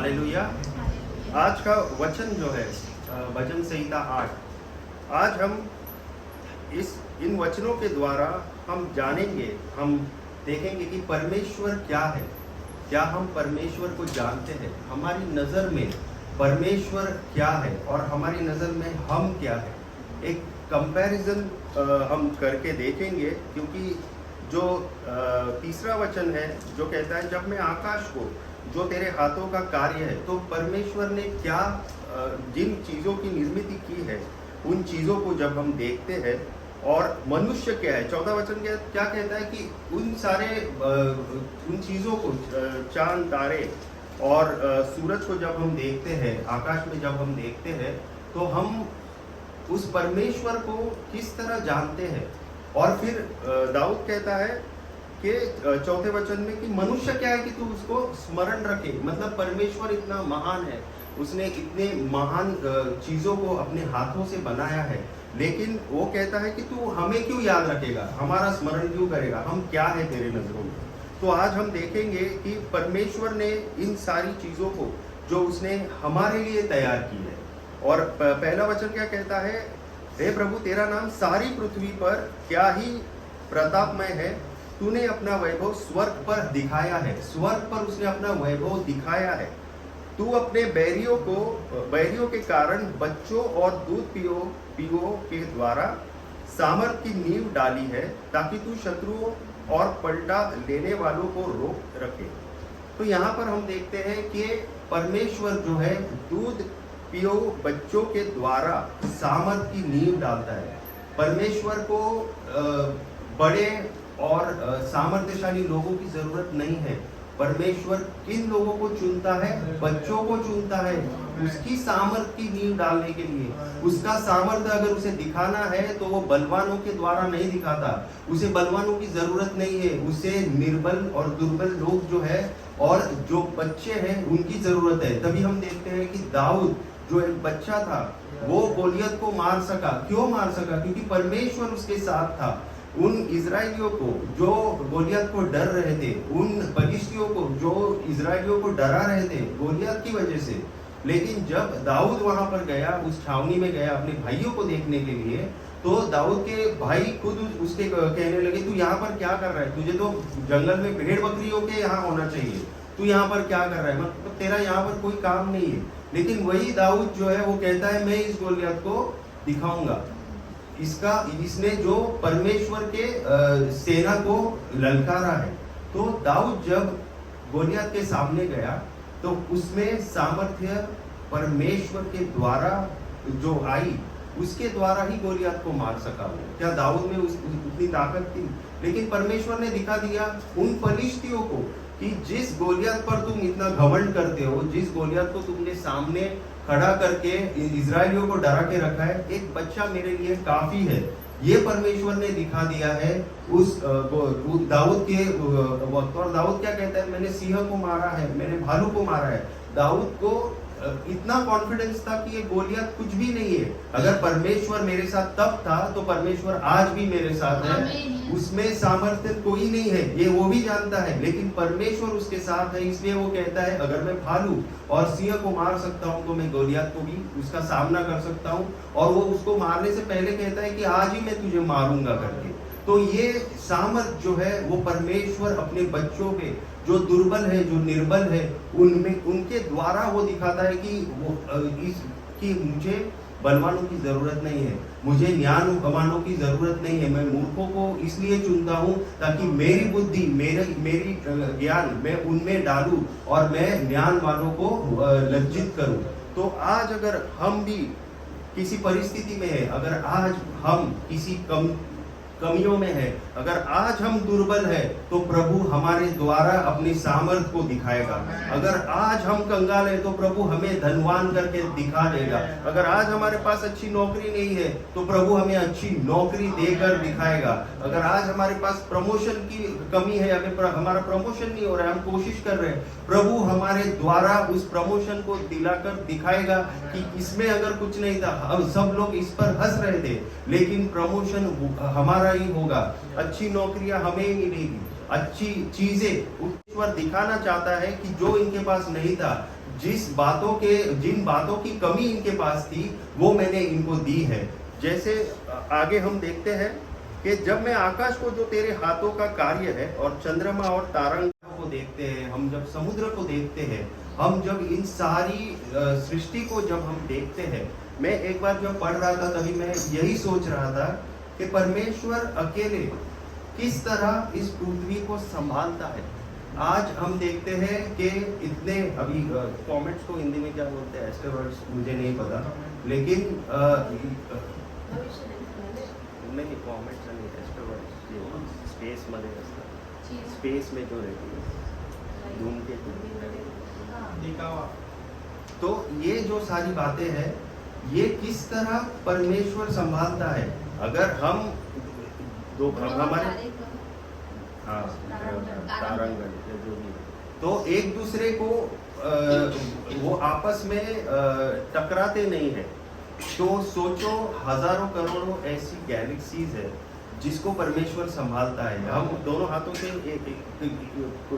Hallelujah. आज का वचन जो है भजन संहिता 8। आज हम इन वचनों के द्वारा हम जानेंगे, हम देखेंगे कि परमेश्वर क्या है। क्या हम परमेश्वर को जानते हैं? हमारी नज़र में परमेश्वर क्या है और हमारी नज़र में हम क्या है। एक कंपैरिजन हम करके देखेंगे, क्योंकि जो तीसरा वचन है जो कहता है, जब मैं आकाश को, जो तेरे हाथों का कार्य है, तो परमेश्वर ने क्या जिन चीज़ों की निर्मित की है, उन चीज़ों को जब हम देखते हैं, और मनुष्य क्या है। 14 वचन क्या कहता है कि उन सारे उन चीज़ों को, चांद तारे और सूरज को जब हम देखते हैं, आकाश में जब हम देखते हैं, तो हम उस परमेश्वर को किस तरह जानते हैं। और फिर दाऊद कहता है कि चौथे वचन में कि मनुष्य क्या है कि तू उसको स्मरण रखे। मतलब परमेश्वर इतना महान है, उसने इतने महान चीज़ों को अपने हाथों से बनाया है, लेकिन वो कहता है कि तू हमें क्यों याद रखेगा, हमारा स्मरण क्यों करेगा, हम क्या है तेरे नज़रों में। तो आज हम देखेंगे कि परमेश्वर ने इन सारी चीज़ों को जो उसने हमारे लिए तैयार की है। और पहला वचन क्या कहता है, हे प्रभु तेरा नाम सारी पृथ्वी पर क्या ही प्रतापमय है, तूने अपना वैभव स्वर्ग पर दिखाया है। स्वर्ग पर उसने अपना वैभव दिखाया है। तू अपने बैरियों के कारण बच्चों और दूध पियो के द्वारा सामर्थ की नींव डाली है, ताकि तू शत्रुओं और पलटा लेने वालों को रोक रखे। तो यहाँ पर हम देखते हैं कि परमेश्वर जो है दूध पियो बच्चों के द्वारा सामर्थ की नींव डालता है। परमेश्वर को बड़े और सामर्थ्यशाली लोगों की जरूरत नहीं है। परमेश्वर किन लोगों को चुनता है? बच्चों को चुनता है, उसकी सामर्थ की नींव डालने के लिए। उसका सामर्थ्य अगर उसे दिखाना है तो वो बलवानों के द्वारा नहीं दिखाता। उसे बलवानों की जरूरत नहीं है, उसे निर्बल और दुर्बल लोग जो है और जो बच्चे हैं उनकी जरूरत है। तभी हम देखते हैं कि दाऊद जो एक बच्चा था, वो गोलियत को मार सका। क्यों मार सका? क्योंकि परमेश्वर उसके साथ था। उन इजराइलियों को जो गोलियत को डर रहे थे, उन फलिश्तियों को जो इजराइलियों को डरा रहे थे गोलियत की वजह से, लेकिन जब दाऊद वहां पर गया, उस छावनी में गया अपने भाइयों को देखने के लिए, तो दाऊद के भाई खुद उसके कहने लगे, तू यहाँ पर क्या कर रहा है? तुझे तो जंगल में भेड़ बकरियों के यहाँ होना चाहिए, तू यहाँ पर क्या कर रहा है? मतलब तेरा यहाँ पर कोई काम नहीं है। लेकिन वही दाऊद जो है वो कहता है, मैं इस गोलियत को दिखाऊंगा। इसने जो परमेश्वर के सेना को ललकारा है। तो दाऊद जब गोलियत के सामने गया तो उसमें सामर्थ्य परमेश्वर के द्वारा जो आई, उसके द्वारा ही गोलियत को मार सका। क्या दाऊद में उतनी ताकत थी? लेकिन परमेश्वर ने दिखा दिया उन फलिश्तियों को कि जिस गोलियत पर तुम इतना घमंड करते हो, जिस गोलियत को तुमने सामने खड़ा करके इजराइलियों को डरा के रखा है, एक बच्चा मेरे लिए काफी है। ये परमेश्वर ने दिखा दिया है उस दाऊद के वक्त। और दाऊद क्या कहता है, मैंने सिंह को मारा है, मैंने भालू को मारा है। दाऊद को इतना कॉन्फिडेंस था कि ये गोलियत कुछ भी नहीं है। अगर परमेश्वर मेरे साथ तब था तो परमेश्वर आज भी मेरे साथ है। उसमें सामर्थ्य कोई नहीं है, ये वो भी जानता है, लेकिन परमेश्वर उसके साथ है। इसलिए वो कहता है, अगर मैं भालू और सिंह को मार सकता हूँ तो मैं गोलियत को भी उसका सामना कर सकता हूँ। और वो उसको मारने से पहले कहता है कि आज ही मैं तुझे मारूंगा करके। तो ये सामर्थ जो है वो परमेश्वर अपने बच्चों पे, जो दुर्बल है, जो निर्बल है, उनमें उनके द्वारा वो दिखाता है कि मुझे बलवानों की जरूरत नहीं है, मुझे ज्ञानवानों की जरूरत नहीं है। मैं मूर्खों को इसलिए चुनता हूँ ताकि मेरी बुद्धि, मेरी ज्ञान मैं उनमें डालूं और मैं ज्ञान वालों को लज्जित करूं। तो आज अगर हम भी किसी परिस्थिति में है, अगर आज हम किसी कमियों में है, अगर आज हम दुर्बल है, तो प्रभु हमारे द्वारा अपनी सामर्थ को दिखाएगा। अगर आज हम कंगाल है तो प्रभु हमें धनवान करके दिखा देगा। अगर आज हमारे पास अच्छी नौकरी नहीं है तो प्रभु हमें अच्छी नौकरी देकर दिखाएगा। अगर आज हमारे पास प्रमोशन की कमी है, हमारा प्रमोशन नहीं हो रहा है, हम कोशिश कर रहे हैं, प्रभु हमारे द्वारा उस प्रमोशन को दिलाकर दिखाएगा कि इसमें अगर कुछ नहीं था, अब सब लोग इस पर हंस रहे थे, लेकिन प्रमोशन हमारा ही होगा, अच्छी नौकरियां हमें ही मिलेगी, अच्छी चीजें ईश्वर दिखाना चाहता है कि जो इनके पास नहीं था, जिन बातों की कमी इनके पास थी वो मैंने इनको दी है। जैसे आगे हम देखते हैं कि जब मैं आकाश को जो तेरे हाथों का कार्य है और चंद्रमा और तारंगों को देखते हैं, हम जब समुद्र को देखते हैं, हम जब इन सारी सृष्टि को जब हम देखते हैं, मैं एक बार जब पढ़ रहा था तभी मैं यही सोच रहा था कि परमेश्वर अकेले किस तरह इस पृथ्वी को संभालता है। आज हम देखते हैं कि इतने अभी कॉमेट्स को हिंदी में क्या बोलते हैं, एस्टेरॉइड्स मुझे नहीं पता, लेकिन नहीं कॉमेट्स नहीं, एस्टेरॉइड्स स्पेस मध्ये असतात, स्पेस में जो रहती है धूमकेतु। तो ये जो सारी बातें हैं, ये किस तरह परमेश्वर संभालता है। अगर हम दो हमारे तारंगण जो भी, तो एक दूसरे को वो आपस में टकराते नहीं है। तो सोचो हजारों करोड़ों ऐसी गैलेक्सीज है जिसको परमेश्वर संभालता है। हम दोनों हाथों से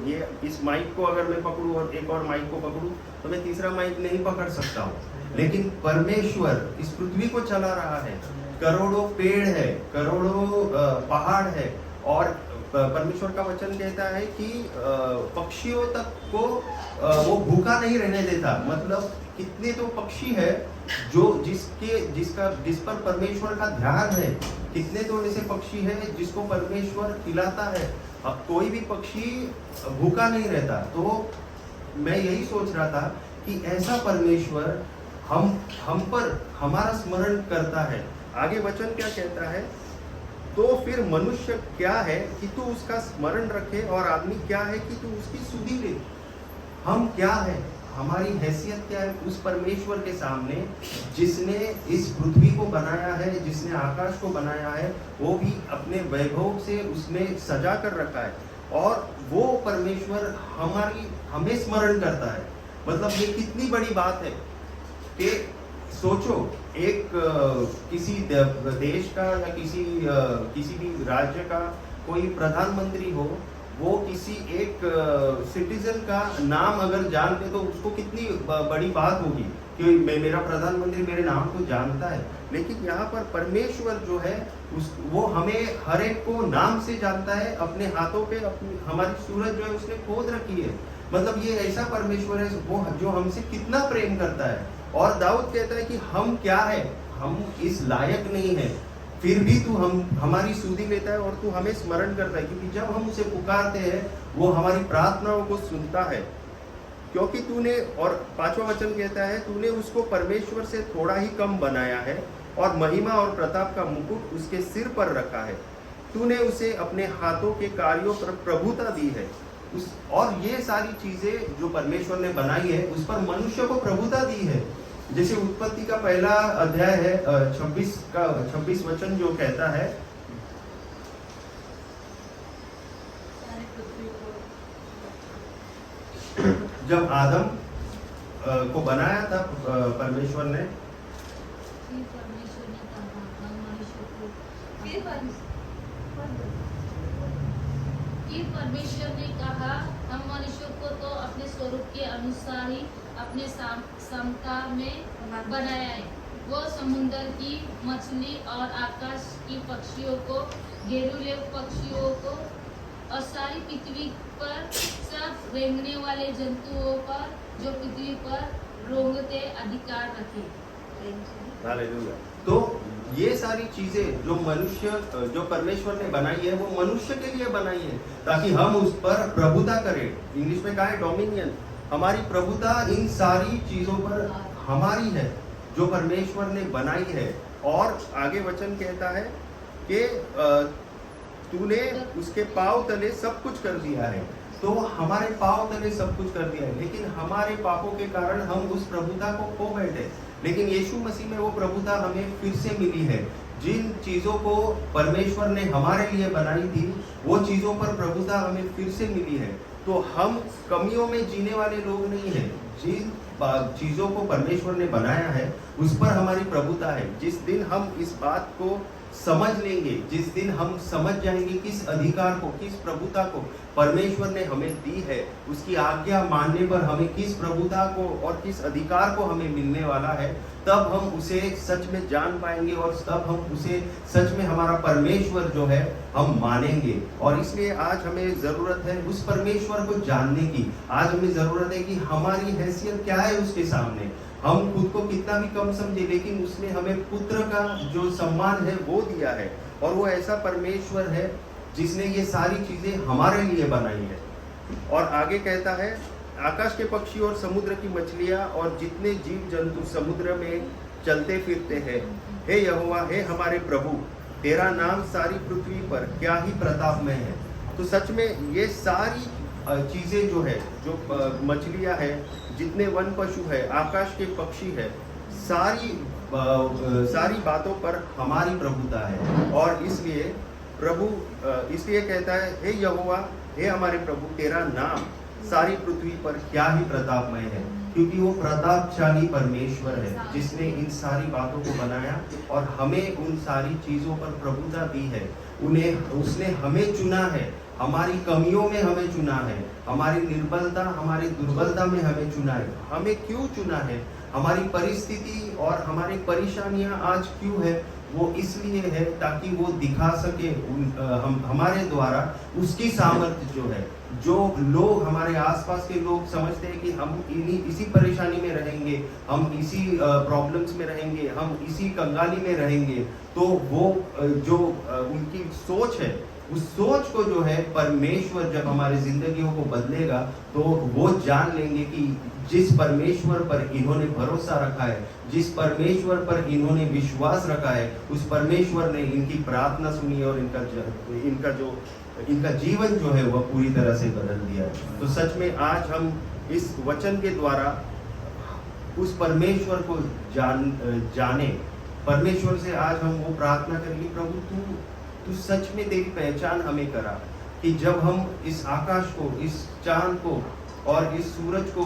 ये इस माइक को अगर मैं पकड़ूं और एक और माइक को पकड़ूं तो मैं तीसरा माइक नहीं पकड़ सकता हूं, लेकिन परमेश्वर इस पृथ्वी को चला रहा है। करोड़ों पेड़ है, करोड़ों पहाड़ है, और परमेश्वर का वचन कहता है कि पक्षियों तक को वो भूखा नहीं रहने देता। मतलब कितने तो पक्षी है जो जिस पर परमेश्वर का ध्यान है, कितने तो ऐसे पक्षी है जिसको परमेश्वर खिलाता है। अब कोई भी पक्षी भूखा नहीं रहता। तो मैं यही सोच रहा था कि ऐसा परमेश्वर हम पर हमारा स्मरण करता है। आगे वचन क्या कहता है, तो फिर मनुष्य क्या है कि तू उसका स्मरण रखे, और आदमी क्या है कि तू उसकी सुधि ले। हम क्या है, हमारी हैसियत क्या है उस परमेश्वर के सामने जिसने इस पृथ्वी को बनाया है, जिसने आकाश को बनाया है, वो भी अपने वैभव से उसने सजा कर रखा है, और वो परमेश्वर हमें स्मरण करता है। मतलब ये कितनी बड़ी बात है कि सोचो एक किसी देश का या किसी भी राज्य का कोई प्रधानमंत्री हो, वो किसी एक सिटीजन का नाम अगर जानते तो उसको कितनी बड़ी बात होगी कि मेरा प्रधानमंत्री मेरे नाम को जानता है। लेकिन यहाँ पर परमेश्वर जो है वो हमें हर एक को नाम से जानता है। अपने हाथों पे हमारी सूरत जो है उसने खोद रखी है। मतलब ये ऐसा परमेश्वर है वो जो हमसे कितना प्रेम करता है। और दाऊद कहता है कि हम क्या है, हम इस लायक नहीं है, फिर भी तू हमारी सुधि लेता है और तू हमें स्मरण करता है, क्योंकि जब हम उसे पुकारते हैं वो हमारी प्रार्थनाओं को सुनता है। क्योंकि तूने, और 5वां वचन कहता है, तूने उसको परमेश्वर से थोड़ा ही कम बनाया है और महिमा और प्रताप का मुकुट उसके सिर पर रखा है। तूने उसे अपने हाथों के कार्यों पर प्रभुता दी है। और ये सारी चीजें जो परमेश्वर ने बनाई है उस पर मनुष्य को प्रभुता दी है। जैसे उत्पत्ति का पहला अध्याय है 26 वचन जो कहता है, जब आदम को बनाया था परमेश्वर ने, परमेश्वर ने कहा हम मनुष्य को तो अपने स्वरूप के अनुसार ही अपने समता में बनाया है। वो समुद्र की मछली और आकाश की पक्षियों को, घेरूले पक्षियों को और सारी पृथ्वी पर सब रेंगने वाले जंतुओं पर जो पृथ्वी पर रोंगते अधिकार रखे। हालेलुया। तो ये सारी चीजें जो परमेश्वर ने बनाई है वो मनुष्य के लिए बनाई है ताकि हम उस पर प्रभुता करें। इंग्लिश में कहा है डोमिनियन। हमारी प्रभुता इन सारी चीजों पर हमारी है जो परमेश्वर ने बनाई है। और आगे वचन कहता है कि तूने उसके पांव तले सब कुछ कर दिया है। तो हमारे पांव तले सब कुछ कर दिया है, लेकिन हमारे पापों के कारण हम उस प्रभुता को खो बैठे। लेकिन यीशु मसीह में वो प्रभुता हमें फिर से मिली है। जिन चीजों को परमेश्वर ने हमारे लिए बनाई थी वो चीजों पर प्रभुता हमें फिर से मिली है। तो हम कमियों में जीने वाले लोग नहीं हैं। जिन चीजों को परमेश्वर ने बनाया है उस पर हमारी प्रभुता है। जिस दिन हम इस बात को समझ लेंगे, जिस दिन हम समझ जाएंगे किस अधिकार को, किस प्रभुता को परमेश्वर ने हमें दी है, उसकी आज्ञा मानने पर हमें किस प्रभुता को और किस अधिकार को हमें मिलने वाला है, तब हम उसे सच में जान पाएंगे और तब हम उसे सच में हमारा परमेश्वर जो है हम मानेंगे। और इसलिए आज हमें जरूरत है उस परमेश्वर को जानने की। आज हमें जरूरत है कि हमारी हैसियत क्या है उसके सामने। हम खुद को कितना भी कम समझे, लेकिन उसने हमें पुत्र का जो सम्मान है वो दिया है, और वो ऐसा परमेश्वर है जिसने ये सारी चीजें हमारे लिए बनाई है। और आगे कहता है, आकाश के पक्षी और समुद्र की मछलियां और जितने जीव जंतु समुद्र में चलते फिरते हैं, हे यहोवा, हे हमारे प्रभु, तेरा नाम सारी पृथ्वी पर क्या ही प्रतापमय है। तो सच में ये सारी चीजें जो है, जो मछलियां है, जितने वन पशु है, आकाश के पक्षी है, सारी बातों पर हमारी प्रभुता है। और इसलिए प्रभु इसलिए कहता है, हे यहोवा, हे हमारे प्रभु, तेरा नाम सारी पृथ्वी पर क्या ही प्रतापमय है, क्योंकि वो प्रतापशाली परमेश्वर है जिसने इन सारी बातों को बनाया और हमें उन सारी चीजों पर प्रभुता दी है। उसने हमें चुना है, हमारी कमियों में हमें चुना है, हमारी निर्बलता, हमारी दुर्बलता में हमें चुना है। हमें क्यों चुना है, हमारी परिस्थिति और हमारी परेशानियां आज क्यों है, वो इसलिए है ताकि वो दिखा सके हमारे द्वारा उसकी सामर्थ्य जो है। जो लोग हमारे आसपास के लोग समझते हैं कि हम इसी परेशानी में रहेंगे, हम इसी प्रॉब्लम्स में रहेंगे, हम इसी कंगाली में रहेंगे, तो वो जो उनकी सोच है, उस सोच को जो है परमेश्वर जब हमारी जिंदगियों को बदलेगा, तो वो जान लेंगे कि जिस परमेश्वर पर इन्होंने भरोसा रखा है, जिस परमेश्वर पर इन्होंने विश्वास रखा है, उस परमेश्वर ने इनकी प्रार्थना सुनी और इनका जीवन जो है वह पूरी तरह से बदल दिया है। तो सच में आज हम इस वचन के द्वारा उस परमेश्वर को जाने, परमेश्वर से आज हम वो प्रार्थना करेंगे, प्रभु तू सच में तेरी पहचान हमें करा, कि जब हम इस आकाश को, इस चांद को और इस सूरज को,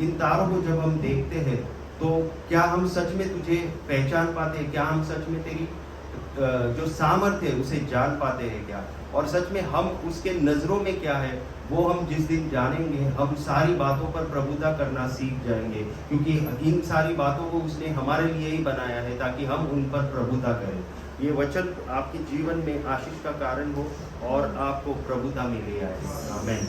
इन तारों को जब हम देखते हैं, तो क्या हम सच में तुझे पहचान पाते हैं? क्या हम सच में तेरी जो सामर्थ्य है उसे जान पाते हैं क्या? और सच में हम उसके नजरों में क्या है, वो हम जिस दिन जानेंगे, हम सारी बातों पर प्रभुता करना सीख जाएंगे, क्योंकि इन सारी बातों को उसने हमारे लिए ही बनाया है ताकि हम उन पर प्रभुता करें। ये वचन आपके जीवन में आशीष का कारण हो और आपको प्रभुता में ले आए। आमीन।